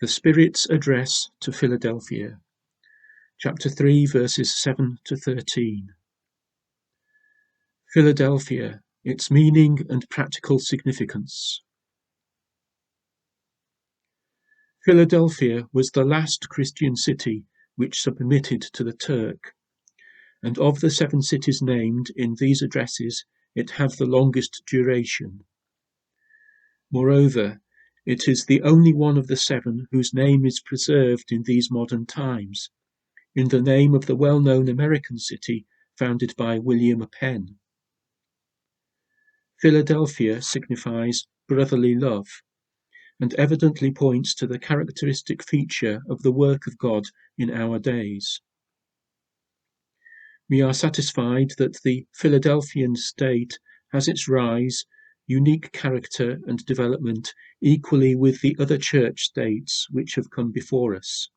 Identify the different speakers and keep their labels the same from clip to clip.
Speaker 1: The Spirit's Address to Philadelphia, Chapter 3, verses 7 to 13. Philadelphia, its meaning and practical significance. Philadelphia was the last Christian city which submitted to the Turk, and of the 7 cities named in these addresses, it had the longest duration. Moreover, it is the only one of the 7 whose name is preserved in these modern times, in the name of the well-known American city founded by William Penn. Philadelphia signifies brotherly love, and evidently points to the characteristic feature of the work of God in our days. We are satisfied that the Philadelphian state has its rise, unique character and development equally with the other church states which have come before us.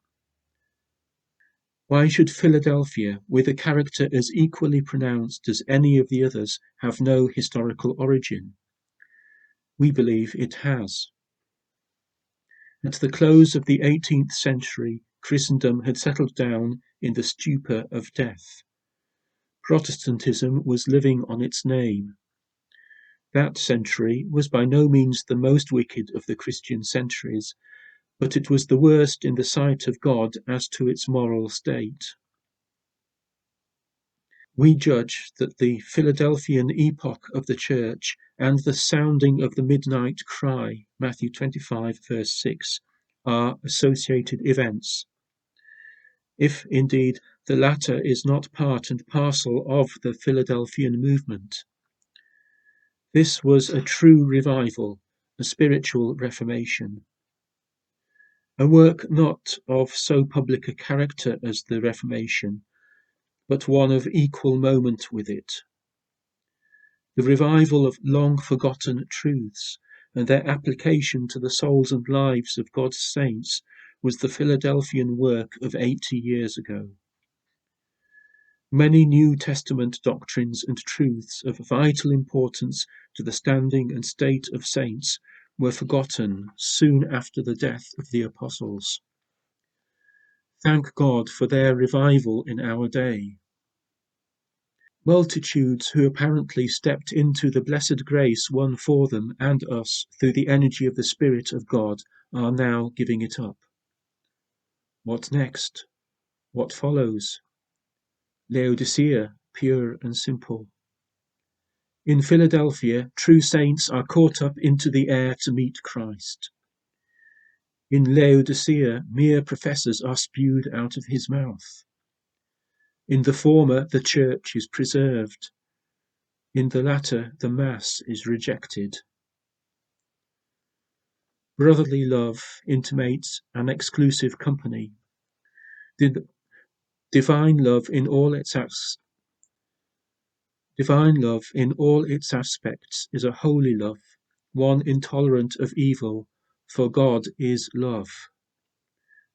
Speaker 1: Why should Philadelphia, with a character as equally pronounced as any of the others, have no historical origin? We believe it has. At the close of the 18th century, Christendom had settled down in the stupor of death. Protestantism was living on its name. That century was by no means the most wicked of the Christian centuries, but it was the worst in the sight of God as to its moral state. We judge that the Philadelphian epoch of the church and the sounding of the midnight cry, Matthew 25, verse 6, are associated events. If, indeed, the latter is not part and parcel of the Philadelphian movement. This was a true revival, a spiritual reformation. A work not of so public a character as the Reformation, but one of equal moment with it. The revival of long-forgotten truths and their application to the souls and lives of God's saints was the Philadelphian work of 80 years ago. Many New Testament doctrines and truths of vital importance to the standing and state of saints were forgotten soon after the death of the apostles. Thank God for their revival in our day. Multitudes who apparently stepped into the blessed grace won for them and us through the energy of the Spirit of God are now giving it up. What next? What follows? Laodicea, pure and simple. In Philadelphia, true saints are caught up into the air to meet Christ. In Laodicea, mere professors are spewed out of his mouth. In the former, the church is preserved. In the latter, the mass is rejected. Brotherly love intimates an exclusive company. Divine love in all its aspects is a holy love, one intolerant of evil, for God is love.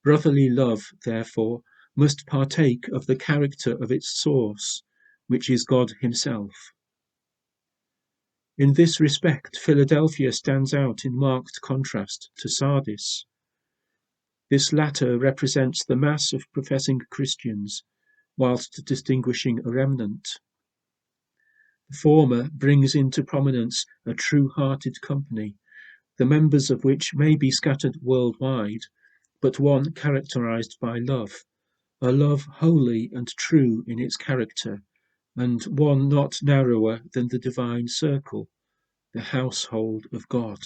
Speaker 1: Brotherly love, therefore, must partake of the character of its source, which is God himself. In this respect, Philadelphia stands out in marked contrast to Sardis. This latter represents the mass of professing Christians, whilst distinguishing a remnant. The former brings into prominence a true-hearted company, the members of which may be scattered worldwide, but one characterized by love, a love holy and true in its character, and one not narrower than the divine circle, the household of God.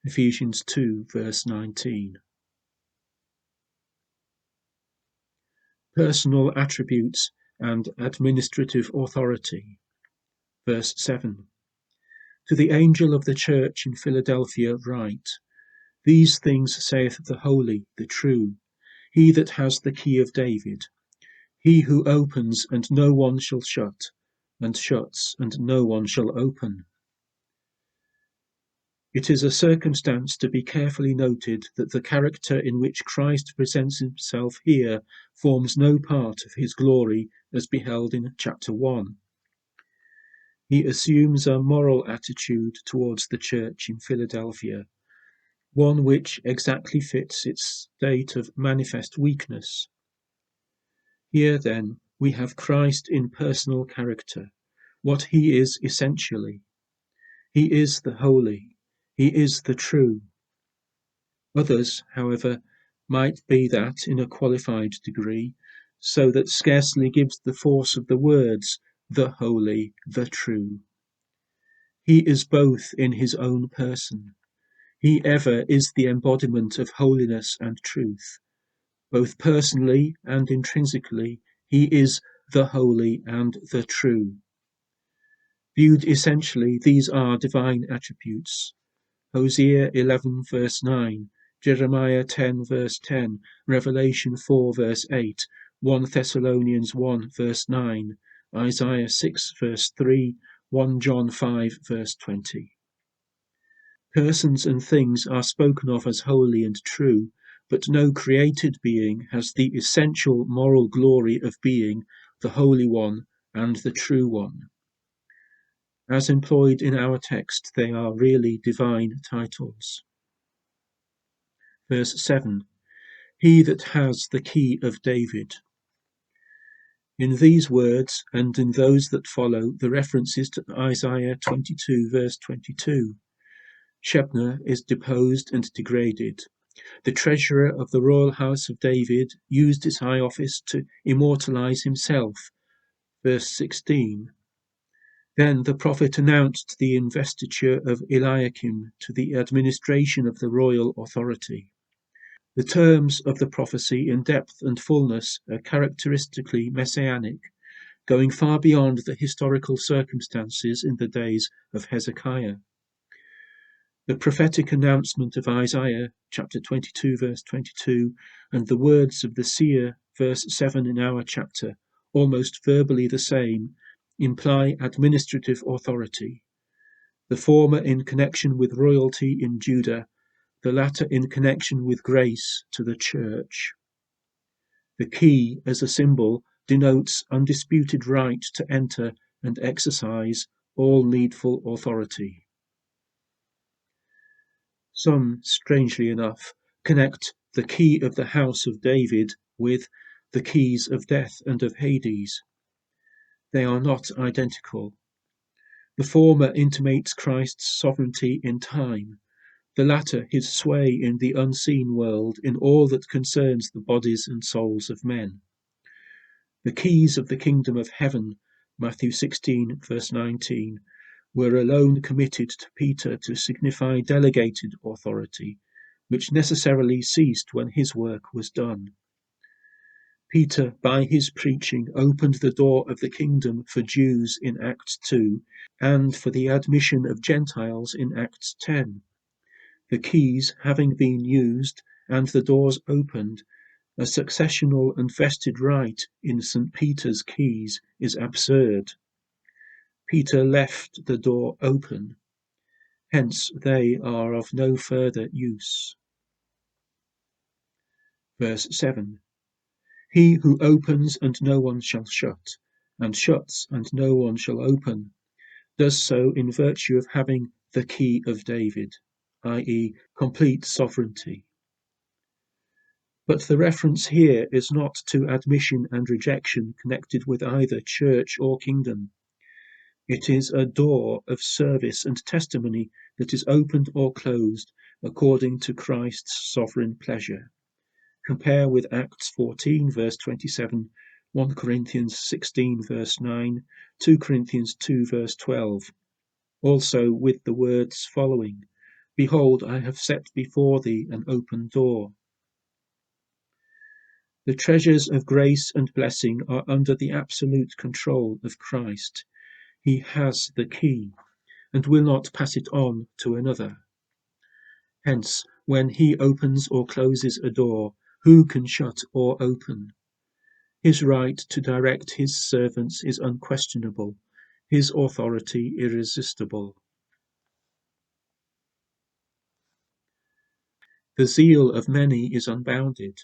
Speaker 1: Ephesians 2, verse 19. Personal attributes and administrative authority. Verse 7. To the angel of the church in Philadelphia write, These things saith the holy, the true, he that has the key of David, he who opens and no one shall shut, and shuts and no one shall open. It is a circumstance to be carefully noted that the character in which Christ presents himself here forms no part of his glory as beheld in chapter 1. He assumes a moral attitude towards the church in Philadelphia, one which exactly fits its state of manifest weakness. Here, then, we have Christ in personal character, what he is essentially. He is the holy, he is the true. Others, however, might be that in a qualified degree, so that scarcely gives the force of the words, the holy, the true. He is both in his own person. He ever is the embodiment of holiness and truth. Both personally and intrinsically, he is the holy and the true. Viewed essentially, these are divine attributes. Hosea 11 verse 9, Jeremiah 10 verse 10, Revelation 4 verse 8, 1 Thessalonians 1 verse 9, Isaiah 6 verse 3, 1 John 5 verse 20. Persons and things are spoken of as holy and true, but no created being has the essential moral glory of being the Holy One and the True One. As employed in our text, they are really divine titles. Verse 7. He that has the key of David. In these words, and in those that follow, the references to Isaiah 22 verse 22. Shebna is deposed and degraded. The treasurer of the royal house of David used his high office to immortalize himself. Verse 16. Then the prophet announced the investiture of Eliakim to the administration of the royal authority. The terms of the prophecy in depth and fullness are characteristically messianic, going far beyond the historical circumstances in the days of Hezekiah. The prophetic announcement of Isaiah, chapter 22, verse 22, and the words of the seer, verse 7 in our chapter, almost verbally the same, imply administrative authority, the former in connection with royalty in Judah, the latter in connection with grace to the church. The key, as a symbol, denotes undisputed right to enter and exercise all needful authority. Some, strangely enough, connect the key of the house of David with the keys of death and of Hades. They are not identical. The former intimates Christ's sovereignty in time, the latter his sway in the unseen world in all that concerns the bodies and souls of men. The keys of the kingdom of heaven, Matthew 16 verse 19, were alone committed to Peter to signify delegated authority, which necessarily ceased when his work was done. Peter, by his preaching, opened the door of the kingdom for Jews in Acts 2 and for the admission of Gentiles in Acts 10. The keys having been used and the doors opened, a successional and vested right in St. Peter's keys is absurd. Peter left the door open, hence they are of no further use. Verse 7. He who opens and no one shall shut, and shuts and no one shall open, does so in virtue of having the key of David, i.e., complete sovereignty. But the reference here is not to admission and rejection connected with either church or kingdom. It is a door of service and testimony that is opened or closed according to Christ's sovereign pleasure. Compare with Acts 14 verse 27, 1 Corinthians 16 verse 9, 2 Corinthians 2 verse 12. Also with the words following, Behold, I have set before thee an open door. The treasures of grace and blessing are under the absolute control of Christ. He has the key, and will not pass it on to another. Hence, when he opens or closes a door, who can shut or open? His right to direct his servants is unquestionable, his authority irresistible. The zeal of many is unbounded,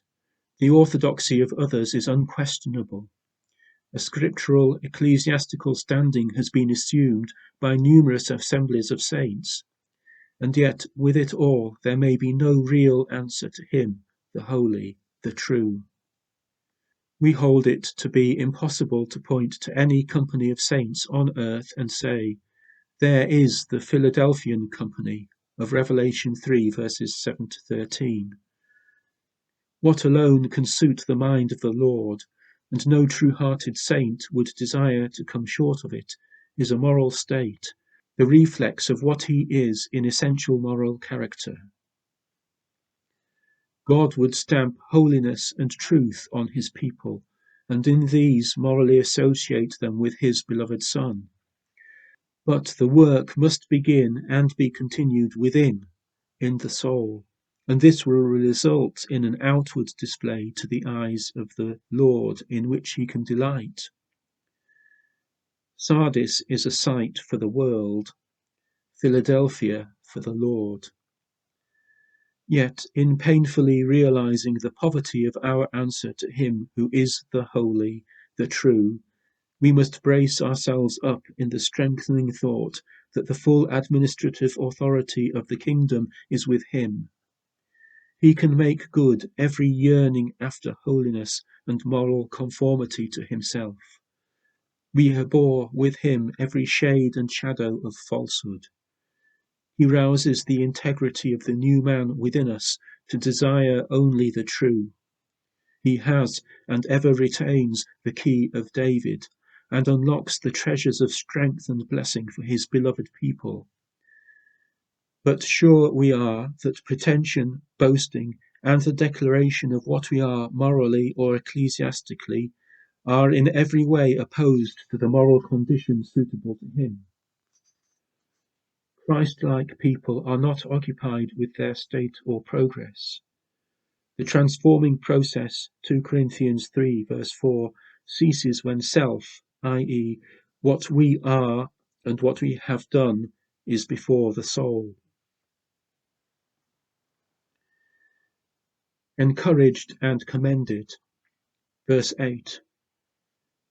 Speaker 1: the orthodoxy of others is unquestionable. A scriptural ecclesiastical standing has been assumed by numerous assemblies of saints. and yet with it all there may be no real answer to him, the holy, the true. We hold it to be impossible to point to any company of saints on earth and say, there is the Philadelphian company of Revelation 3 verses 7 to 13. What alone can suit the mind of the Lord, and no true-hearted saint would desire to come short of it, is a moral state, the reflex of what he is in essential moral character. God would stamp holiness and truth on his people, and in these morally associate them with his beloved Son. But the work must begin and be continued within, in the soul, and this will result in an outward display to the eyes of the Lord in which he can delight. Sardis is a site for the world, Philadelphia for the Lord. Yet, in painfully realizing the poverty of our answer to him who is the holy, the true, we must brace ourselves up in the strengthening thought that the full administrative authority of the kingdom is with him. He can make good every yearning after holiness and moral conformity to himself. We bore with him every shade and shadow of falsehood. He rouses the integrity of the new man within us to desire only the true. He has and ever retains the key of David, and unlocks the treasures of strength and blessing for his beloved people. But sure we are that pretension, boasting, and the declaration of what we are morally or ecclesiastically are in every way opposed to the moral condition suitable to him. Christ-like people are not occupied with their state or progress. The transforming process, 2 Corinthians 3 verse 4, ceases when self, i.e., what we are and what we have done, is before the soul. Encouraged and commended. Verse 8.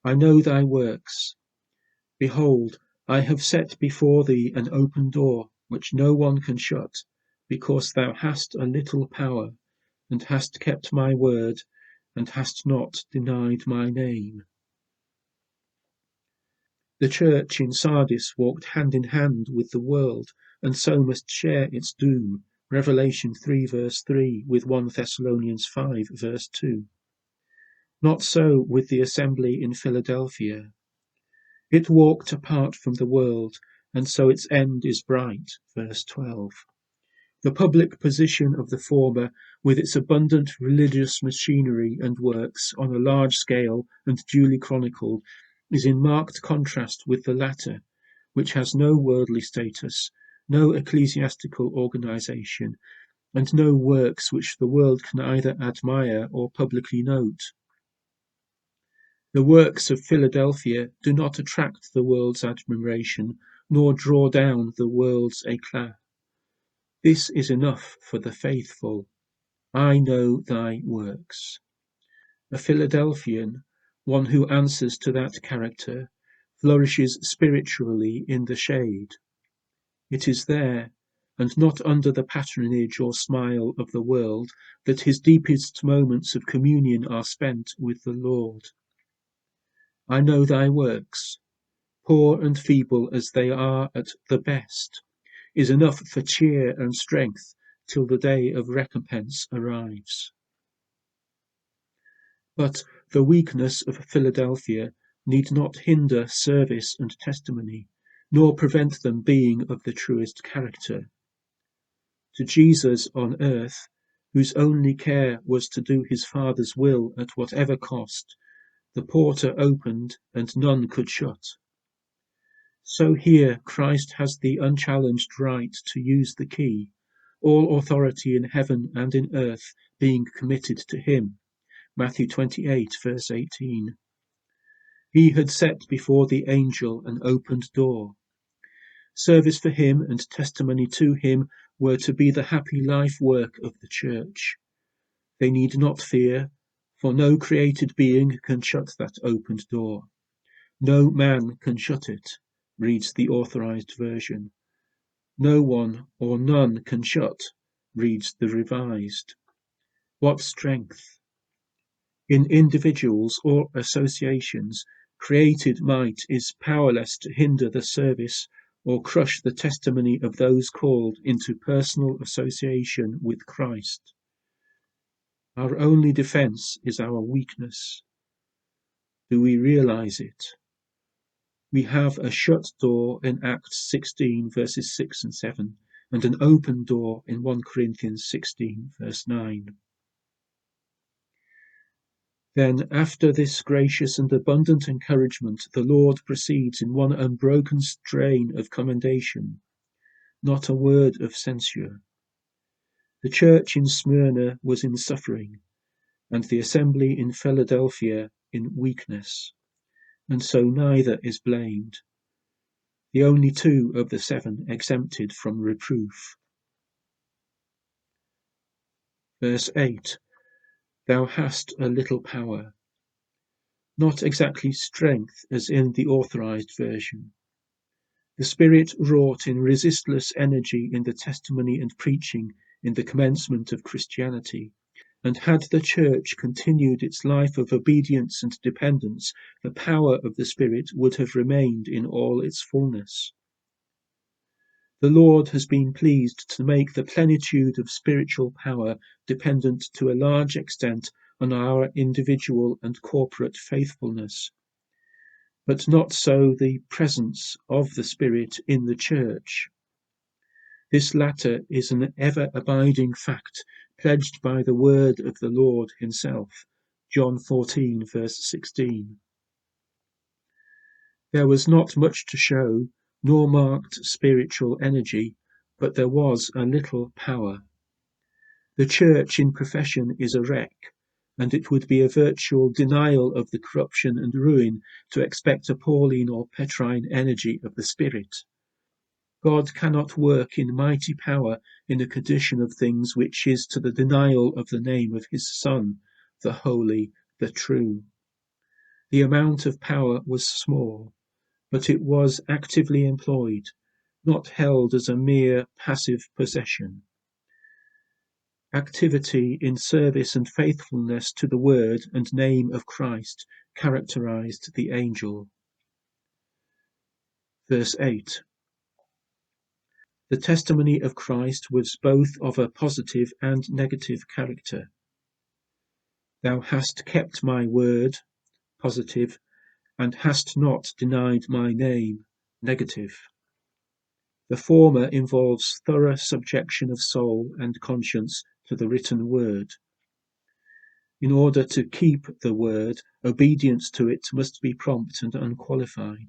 Speaker 1: I know thy works. Behold, I have set before thee an open door, which no one can shut, because thou hast a little power, and hast kept my word, and hast not denied my name. The church in Sardis walked hand in hand with the world, and so must share its doom. Revelation 3 verse 3 with 1 Thessalonians 5 verse 2. Not so with the assembly in Philadelphia. It walked apart from the world, and so its end is bright. Verse 12. The public position of the former, with its abundant religious machinery and works on a large scale and duly chronicled, is in marked contrast with the latter, which has no worldly status, no ecclesiastical organization, and no works which the world can either admire or publicly note. The works of Philadelphia do not attract the world's admiration, nor draw down the world's éclat. This is enough for the faithful. I know thy works. A Philadelphian, one who answers to that character, flourishes spiritually in the shade. It is there, and not under the patronage or smile of the world, that his deepest moments of communion are spent with the Lord. I know thy works, poor and feeble as they are at the best, is enough for cheer and strength till the day of recompense arrives. But the weakness of Philadelphia need not hinder service and testimony, nor prevent them being of the truest character. To Jesus on earth, whose only care was to do his Father's will at whatever cost, the porter opened and none could shut. So here Christ has the unchallenged right to use the key, all authority in heaven and in earth being committed to him. Matthew 28 verse 18. He had set before the angel an opened door. Service for him and testimony to him were to be the happy life work of the church. They need not fear, for no created being can shut that opened door. No man can shut it, reads the Authorized Version. No one or none can shut, reads the Revised. What strength! In individuals or associations, created might is powerless to hinder the service or crush the testimony of those called into personal association with Christ. Our only defense is our weakness. Do we realize it? We have a shut door in Acts 16 verses 6 and 7 and an open door in 1 Corinthians 16 verse 9. Then, after this gracious and abundant encouragement, the Lord proceeds in one unbroken strain of commendation, not a word of censure. The church in Smyrna was in suffering, and the assembly in Philadelphia in weakness, and so neither is blamed. The only 2 of the 7 exempted from reproof. Verse 8. Thou hast a little power. Not exactly strength as in the authorized version. The Spirit wrought in resistless energy in the testimony and preaching in the commencement of Christianity, and had the Church continued its life of obedience and dependence, the power of the Spirit would have remained in all its fullness. The Lord has been pleased to make the plenitude of spiritual power dependent to a large extent on our individual and corporate faithfulness, but not so the presence of the Spirit in the Church. This latter is an ever-abiding fact, pledged by the word of the Lord himself, John 14, verse 16. There was not much to show, nor marked spiritual energy, but there was a little power. The Church in profession is a wreck, and it would be a virtual denial of the corruption and ruin to expect a Pauline or Petrine energy of the Spirit. God cannot work in mighty power in a condition of things which is to the denial of the name of his Son, the Holy, the True. The amount of power was small, but it was actively employed, not held as a mere passive possession. Activity in service and faithfulness to the word and name of Christ characterized the angel. Verse 8. The testimony of Christ was both of a positive and negative character. Thou hast kept my word, positive, and hast not denied my name, negative. The former involves thorough subjection of soul and conscience to the written word. In order to keep the word, obedience to it must be prompt and unqualified.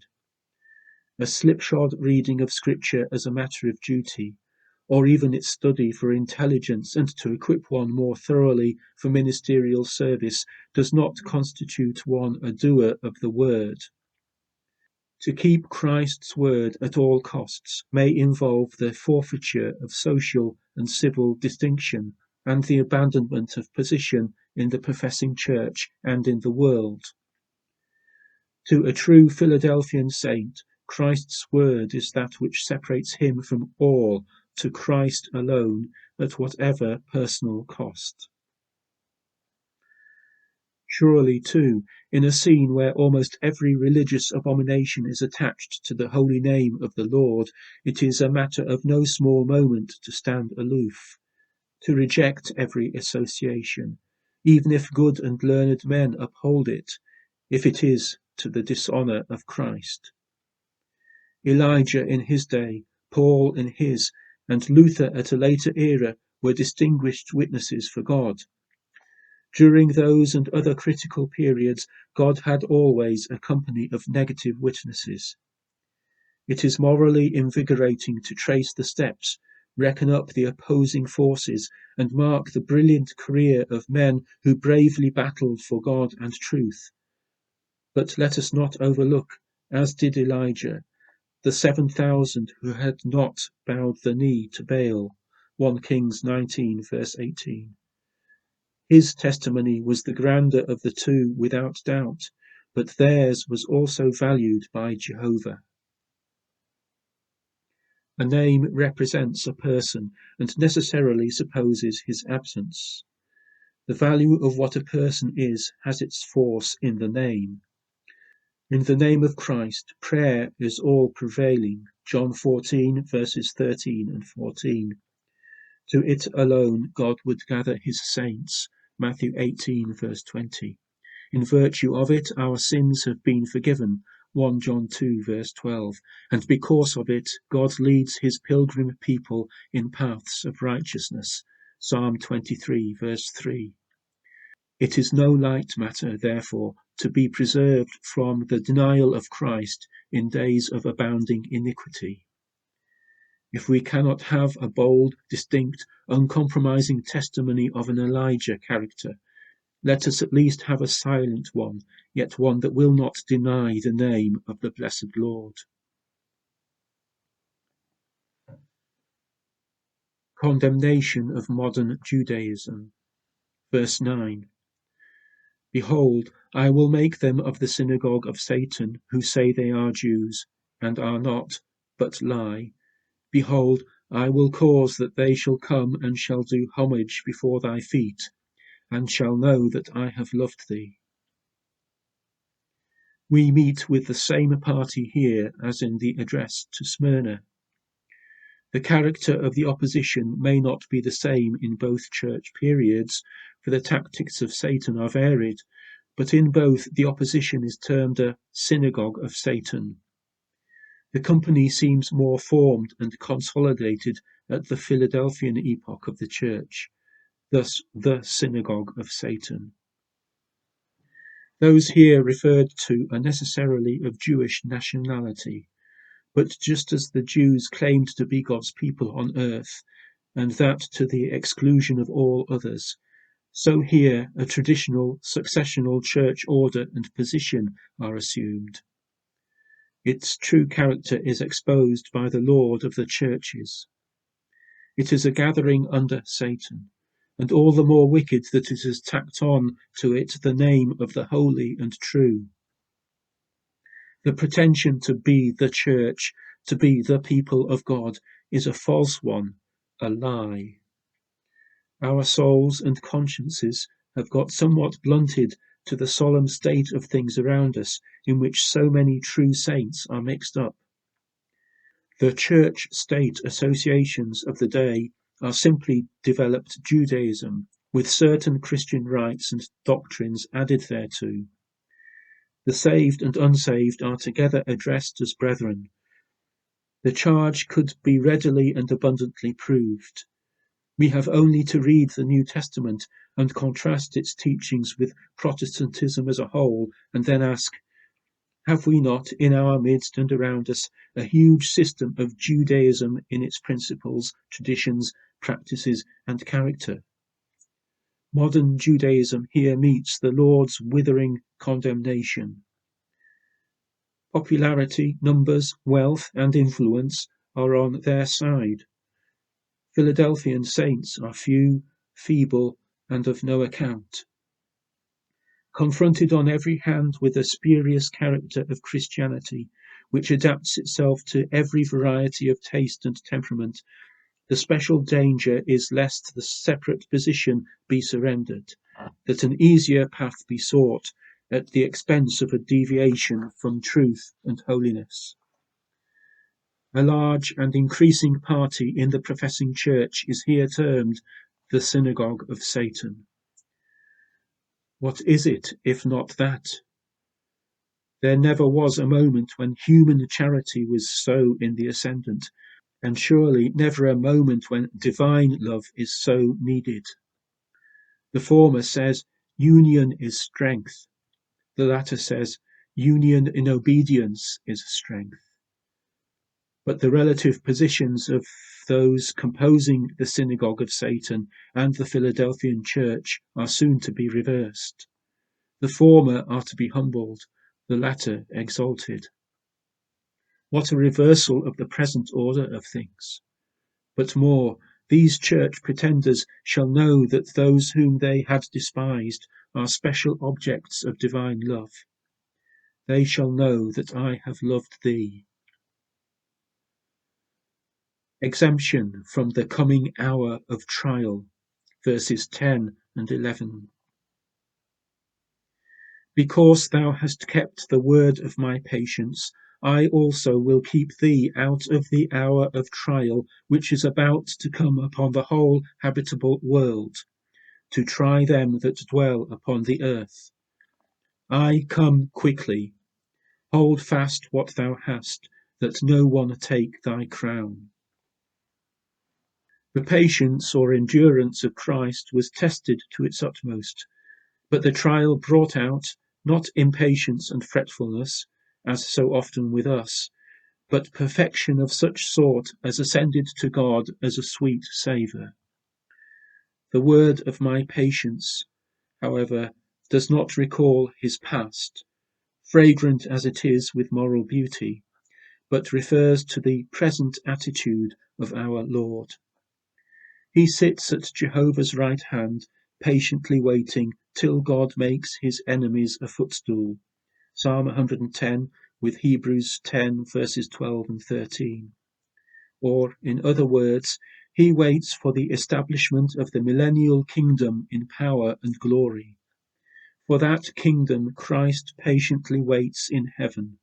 Speaker 1: A slipshod reading of Scripture as a matter of duty, or even its study for intelligence and to equip one more thoroughly for ministerial service, does not constitute one a doer of the word. To keep Christ's word at all costs may involve the forfeiture of social and civil distinction and the abandonment of position in the professing church and in the world. To a true Philadelphian saint, Christ's word is that which separates him from all, to Christ alone, at whatever personal cost. Surely, too, in a scene where almost every religious abomination is attached to the holy name of the Lord, it is a matter of no small moment to stand aloof, to reject every association, even if good and learned men uphold it, if it is to the dishonour of Christ. Elijah in his day, Paul in his, and Luther at a later era were distinguished witnesses for God. During those and other critical periods, God had always a company of negative witnesses. It is morally invigorating to trace the steps, reckon up the opposing forces, and mark the brilliant career of men who bravely battled for God and truth. But let us not overlook, as did Elijah, the 7,000 who had not bowed the knee to Baal, 1 Kings 19, verse 18. His testimony was the grander of the 2 without doubt, but theirs was also valued by Jehovah. A name represents a person and necessarily supposes his absence. The value of what a person is has its force in the name. In the name of Christ, prayer is all prevailing. John 14, verses 13 and 14. To it alone God would gather his saints. Matthew 18, verse 20. In virtue of it, our sins have been forgiven. 1 John 2, verse 12. And because of it, God leads his pilgrim people in paths of righteousness. Psalm 23, verse 3. It is no light matter, therefore, to be preserved from the denial of Christ in days of abounding iniquity. If we cannot have a bold, distinct, uncompromising testimony of an Elijah character, let us at least have a silent one, yet one that will not deny the name of the blessed Lord. Condemnation of modern Judaism. Verse 9. Behold, I will make them of the synagogue of Satan, who say they are Jews, and are not, but lie. Behold, I will cause that they shall come and shall do homage before thy feet, and shall know that I have loved thee. We meet with the same party here as in the address to Smyrna. The character of the opposition may not be the same in both church periods, for the tactics of Satan are varied, but in both the opposition is termed a synagogue of Satan. The company seems more formed and consolidated at the Philadelphian epoch of the church, thus the synagogue of Satan. Those here referred to are necessarily of Jewish nationality, but just as the Jews claimed to be God's people on earth, and that to the exclusion of all others, so here a traditional successional church order and position are assumed. Its true character is exposed by the Lord of the churches. It is a gathering under Satan, and all the more wicked that it has tacked on to it the name of the holy and true. The pretension to be the church, to be the people of God, is a false one, a lie. Our souls and consciences have got somewhat blunted to the solemn state of things around us, in which so many true saints are mixed up. The church-state associations of the day are simply developed Judaism, with certain Christian rites and doctrines added thereto. The saved and unsaved are together addressed as brethren. The charge could be readily and abundantly proved. We have only to read the New Testament and contrast its teachings with Protestantism as a whole, and then ask, have we not in our midst and around us a huge system of Judaism in its principles, traditions, practices, and character? Modern Judaism here meets the Lord's withering condemnation. Popularity, numbers, wealth, and influence are on their side. Philadelphian saints are few, feeble, and of no account. Confronted on every hand with the spurious character of Christianity, which adapts itself to every variety of taste and temperament, the special danger is lest the separate position be surrendered, that an easier path be sought at the expense of a deviation from truth and holiness. A large and increasing party in the professing church is here termed the synagogue of Satan. What is it, if not that? There never was a moment when human charity was so in the ascendant, and surely never a moment when divine love is so needed. The former says, union is strength. The latter says, union in obedience is strength. But the relative positions of those composing the synagogue of Satan and the Philadelphian church are soon to be reversed. The former are to be humbled, the latter exalted. What a reversal of the present order of things! But more, these church pretenders shall know that those whom they had despised are special objects of divine love. They shall know that I have loved thee. Exemption from the coming hour of trial, verses 10 and 11. Because thou hast kept the word of my patience, I also will keep thee out of the hour of trial which is about to come upon the whole habitable world, to try them that dwell upon the earth. I come quickly. Hold fast what thou hast, that no one take thy crown. The patience or endurance of Christ was tested to its utmost, but the trial brought out not impatience and fretfulness, as so often with us, but perfection of such sort as ascended to God as a sweet savour. The word of my patience, however, does not recall his past, fragrant as it is with moral beauty, but refers to the present attitude of our Lord. He sits at Jehovah's right hand, patiently waiting till God makes his enemies a footstool. Psalm 110 with Hebrews 10 verses 12 and 13. Or, in other words, he waits for the establishment of the millennial kingdom in power and glory. For that kingdom Christ patiently waits in heaven.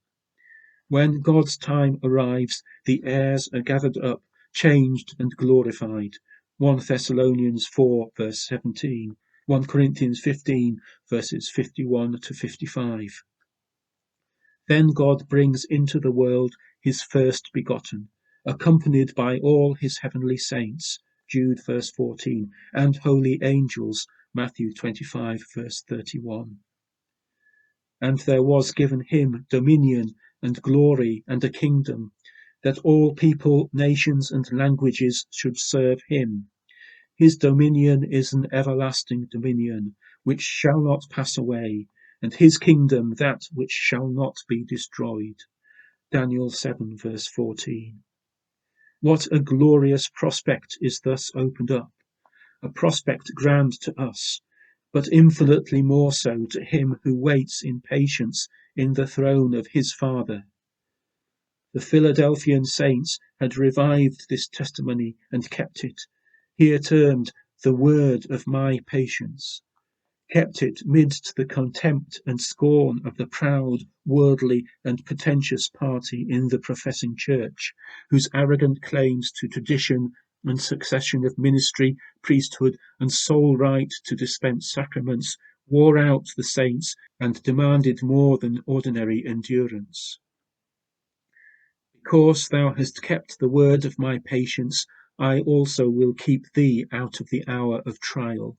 Speaker 1: When God's time arrives, the heirs are gathered up, changed and glorified. 1 Thessalonians 4 verse 17, 1 Corinthians 15 verses 51 to 55. Then God brings into the world his first begotten, accompanied by all his heavenly saints, Jude verse 14, and holy angels, Matthew 25 verse 31. And there was given him dominion and glory and a kingdom, that all people, nations, and languages should serve him. His dominion is an everlasting dominion, which shall not pass away, and his kingdom that which shall not be destroyed. Daniel 7 verse 14. What a glorious prospect is thus opened up, a prospect grand to us, but infinitely more so to him who waits in patience in the throne of his Father. The Philadelphian saints had revived this testimony and kept it, here termed the word of my patience, kept it midst the contempt and scorn of the proud, worldly, and pretentious party in the professing church, whose arrogant claims to tradition and succession of ministry, priesthood, and sole right to dispense sacraments wore out the saints and demanded more than ordinary endurance. Because thou hast kept the word of my patience, I also will keep thee out of the hour of trial.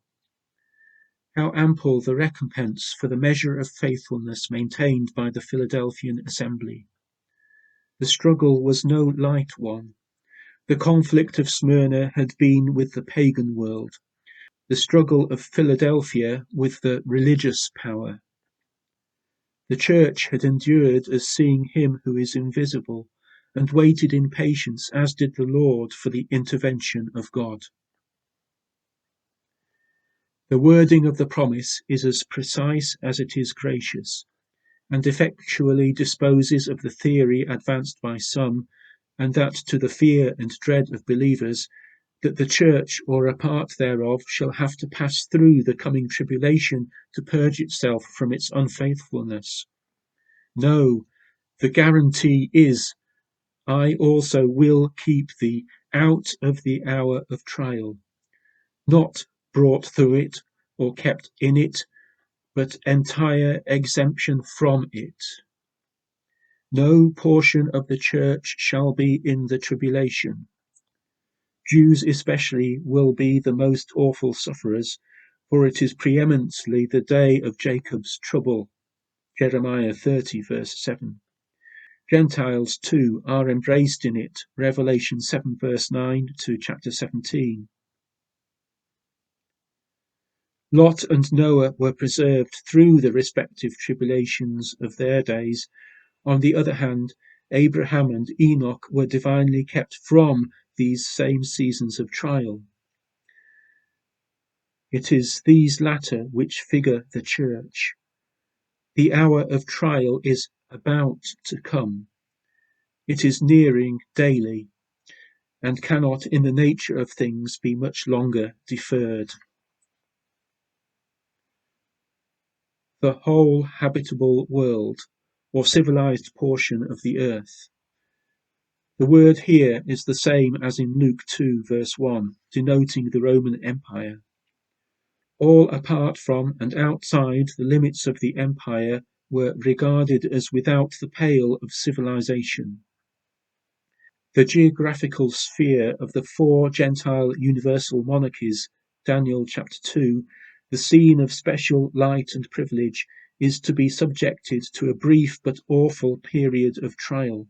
Speaker 1: How ample the recompense for the measure of faithfulness maintained by the Philadelphian assembly. The struggle was no light one. The conflict of Smyrna had been with the pagan world, the struggle of Philadelphia with the religious power. The church had endured as seeing him who is invisible, and waited in patience, as did the Lord, for the intervention of God. The wording of the promise is as precise as it is gracious, and effectually disposes of the theory advanced by some, and that to the fear and dread of believers, that the church or a part thereof shall have to pass through the coming tribulation to purge itself from its unfaithfulness. No, the guarantee is, I also will keep thee out of the hour of trial, not brought through it or kept in it, but entire exemption from it. No portion of the church shall be in the tribulation. Jews especially will be the most awful sufferers, for it is preeminently the day of Jacob's trouble. Jeremiah 30 verse 7. Gentiles too are embraced in it, Revelation 7 verse 9 to chapter 17. Lot and Noah were preserved through the respective tribulations of their days. On the other hand, Abraham and Enoch were divinely kept from these same seasons of trial. It is these latter which figure the church. The hour of trial is about to come. It is nearing daily. and cannot in the nature of things be much longer deferred. The whole habitable world, or civilized portion of the earth. The word here is the same as in Luke 2 verse 1, denoting the Roman Empire. All apart from and outside the limits of the empire were regarded as without the pale of civilization. The geographical sphere of the four Gentile universal monarchies, Daniel chapter 2, the scene of special light and privilege, is to be subjected to a brief but awful period of trial.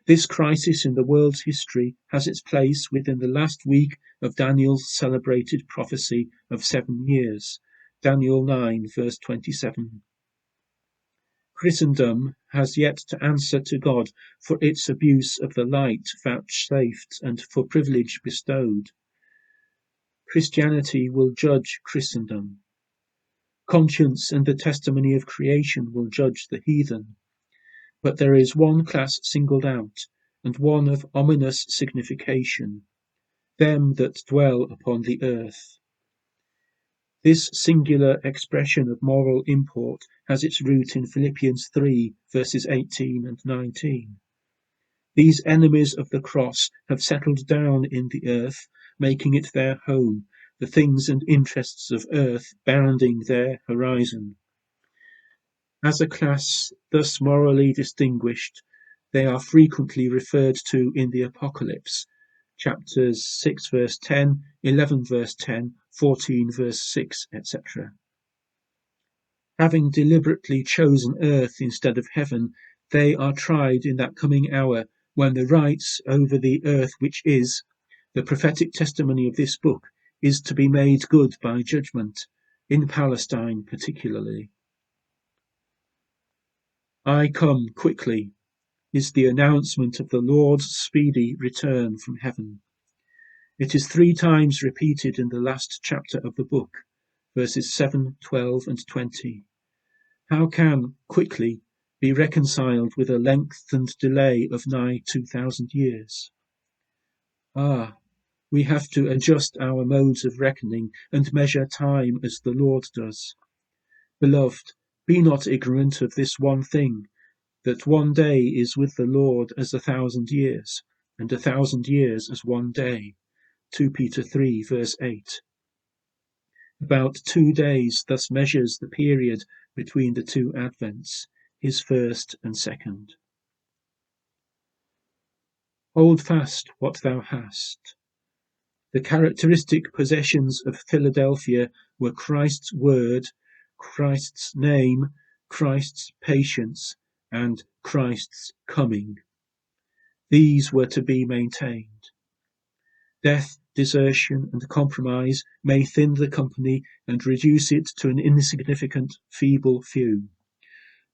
Speaker 1: This crisis in the world's history has its place within the last week of Daniel's celebrated prophecy of 7 years, Daniel 9 verse 27. Christendom has yet to answer to God for its abuse of the light vouchsafed and for privilege bestowed. Christianity will judge Christendom. Conscience and the testimony of creation will judge the heathen. But there is one class singled out, and one of ominous signification, them that dwell upon the earth. This singular expression of moral import has its root in Philippians 3 verses 18 and 19. These enemies of the cross have settled down in the earth, making it their home, the things and interests of earth bounding their horizon. As a class thus morally distinguished, they are frequently referred to in the Apocalypse, chapters 6 verse 10, 11 verse 10, 14 verse 6, etc. Having deliberately chosen earth instead of heaven, they are tried in that coming hour when the rights over the earth which is, the prophetic testimony of this book, is to be made good by judgment, in Palestine particularly. I come quickly is the announcement of the Lord's speedy return from heaven. It is 3 times repeated in the last chapter of the book, verses 7, 12, and 20. How can quickly be reconciled with a lengthened delay of nigh 2,000 years? We have to adjust our modes of reckoning and measure time as the Lord does. Beloved, be not ignorant of this one thing, that one day is with the Lord as 1,000 years, and 1,000 years as one day. 2 Peter 3 verse 8. About 2 days thus measures the period between the 2 advents, his first and second. Hold fast what thou hast. The characteristic possessions of Philadelphia were Christ's word, Christ's name, Christ's patience, and Christ's coming. These were to be maintained. Death, desertion, and compromise may thin the company and reduce it to an insignificant, feeble few,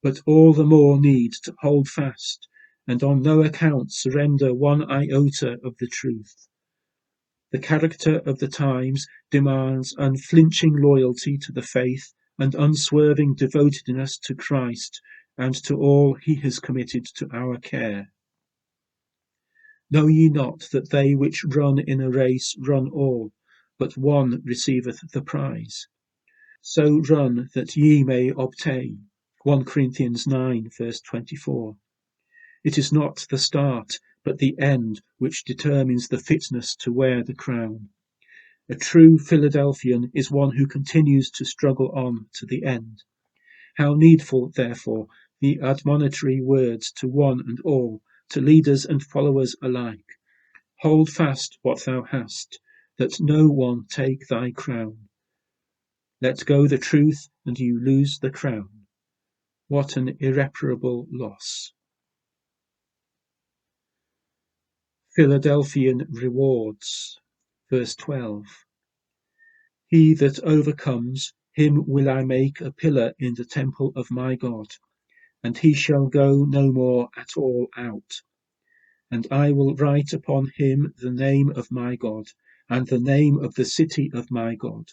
Speaker 1: but all the more need to hold fast and on no account surrender one iota of the truth. The character of the times demands unflinching loyalty to the faith and unswerving devotedness to Christ and to all he has committed to our care. Know ye not that they which run in a race run all, but one receiveth the prize? So run that ye may obtain. 1 Corinthians 9 verse 24. It is not the start, but the end which determines the fitness to wear the crown. A true Philadelphian is one who continues to struggle on to the end. How needful, therefore, the admonitory words to one and all, to leaders and followers alike. Hold fast what thou hast, that no one take thy crown. Let go the truth, and you lose the crown. What an irreparable loss. Philadelphian rewards. Verse 12. He that overcomes, him will I make a pillar in the temple of my God, and he shall go no more at all out. And I will write upon him the name of my God, and the name of the city of my God,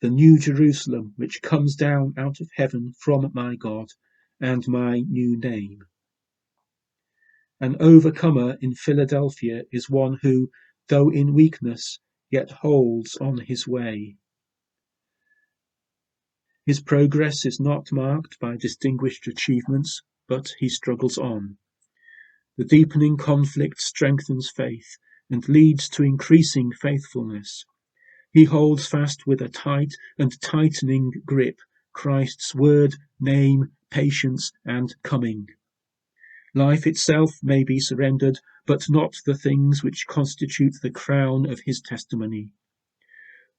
Speaker 1: the new Jerusalem, which comes down out of heaven from my God, and my new name. An overcomer in Philadelphia is one who, though in weakness, yet holds on his way. His progress is not marked by distinguished achievements, but he struggles on. The deepening conflict strengthens faith and leads to increasing faithfulness. He holds fast with a tight and tightening grip Christ's word, name, patience, and coming. Life itself may be surrendered, but not the things which constitute the crown of his testimony.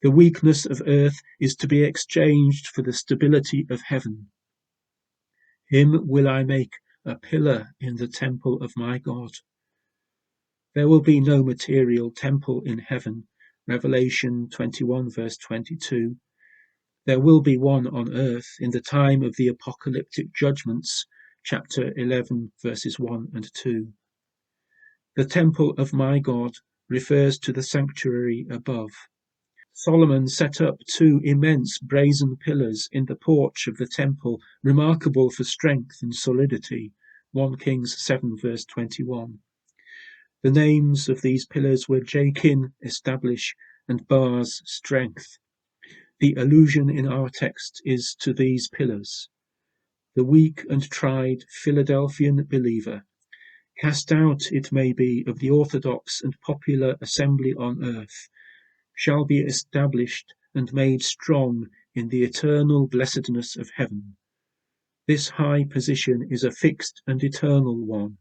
Speaker 1: The weakness of earth is to be exchanged for the stability of heaven. Him will I make a pillar in the temple of my God. There will be no material temple in heaven, Revelation 21 verse 22. There will be one on earth in the time of the apocalyptic judgments, chapter 11 verses 1 and 2. The temple of my God refers to the sanctuary above. Solomon set up 2 immense brazen pillars in the porch of the temple, remarkable for strength and solidity, 1 Kings 7 verse 21. The names of these pillars were Jachin, establish, and Bars, strength. The allusion in our text is to these pillars. The weak and tried Philadelphian believer, cast out, it may be, of the orthodox and popular assembly on earth, shall be established and made strong in the eternal blessedness of heaven. This high position is a fixed and eternal one.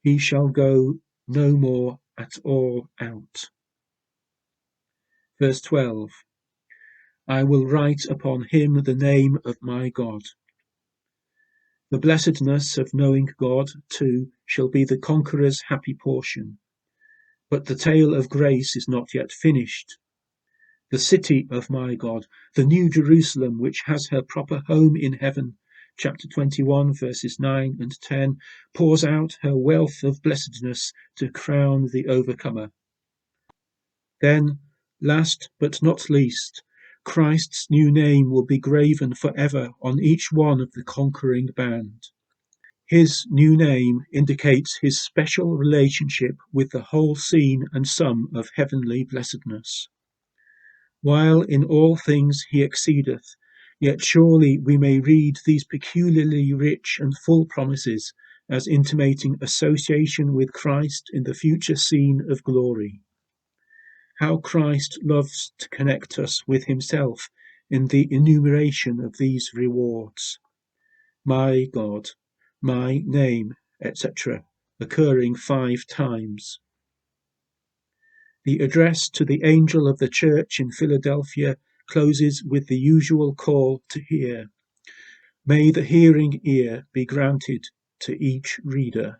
Speaker 1: He shall go no more at all out. Verse 12. I will write upon him the name of my God. The blessedness of knowing God, too, shall be the conqueror's happy portion. But the tale of grace is not yet finished. The city of my God, the new Jerusalem, which has her proper home in heaven, chapter 21, verses 9 and 10, pours out her wealth of blessedness to crown the overcomer. Then, last but not least, Christ's new name will be graven forever on each one of the conquering band. His new name indicates his special relationship with the whole scene and sum of heavenly blessedness. While in all things he exceedeth, yet surely we may read these peculiarly rich and full promises as intimating association with Christ in the future scene of glory. How Christ loves to connect us with himself in the enumeration of these rewards. My God, my name, etc., occurring 5 times. The address to the angel of the church in Philadelphia closes with the usual call to hear. May the hearing ear be granted to each reader.